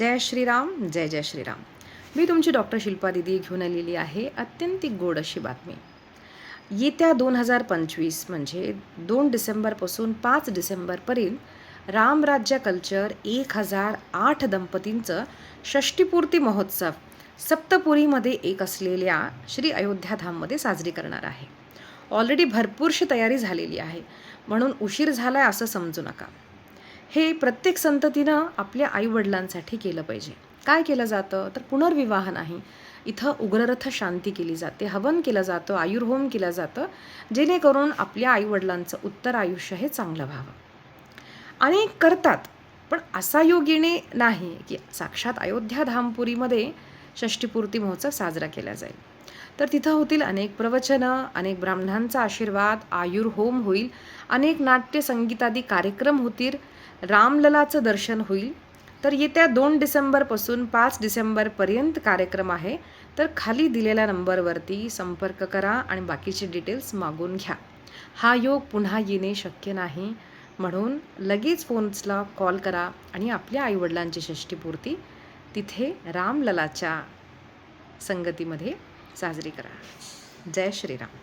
जय श्रीराम, जय जय श्रीराम. मी तुमची डॉक्टर शिल्पा दिदी घेऊन आलेली आहे अत्यंत गोड अशी बातमी. येत्या 2025 म्हणजे 2 डिसेंबरपासून 5 डिसेंबरपर्यंत रामराज्य कल्चर 1008 दंपतींचं षष्टीपूर्ती महोत्सव सप्तपुरीमध्ये एक असलेल्या श्री अयोध्याधाममध्ये साजरी करणार आहे. ऑलरेडी भरपूरशी तयारी झालेली आहे, म्हणून उशीर झालाय असं समजू नका. हे प्रत्येक संततीनं आपल्या आईवडिलांसाठी केलं पाहिजे. काय केलं जातं तर पुनर्विवाह नाही, इथं उग्ररथ शांती केली जाते, हवन केलं जातं, आयुर्होम केलं जातं, जेणेकरून आपल्या आईवडिलांचं उत्तर आयुष्य हे चांगलं व्हावं. अनेक करतात, पण असा योग येणे नाही की साक्षात अयोध्या धामपुरीमध्ये षष्टीपूर्ती महोत्सव साजरा केला जाईल. तर तिथं होतील अनेक प्रवचनं, अनेक ब्राह्मणांचा आशीर्वाद, आयुर्होम होईल, अनेक नाट्य संगीतादी कार्यक्रम होतील, रामललाचं दर्शन होईल. तर येत्या 2 डिसेंबरपासून 5 डिसेंबरपर्यंत कार्यक्रम आहे. तर खाली दिलेल्या नंबरवरती संपर्क करा आणि बाकीचे डिटेल्स मागून घ्या. हा योग पुन्हा येणे शक्य नाही, म्हणून लगेच फोन्सला कॉल करा आणि आपल्या आईवडिलांची षष्टीपूर्ती तिथे रामललाच्या संगतीमध्ये साजरी करा. जय श्रीराम.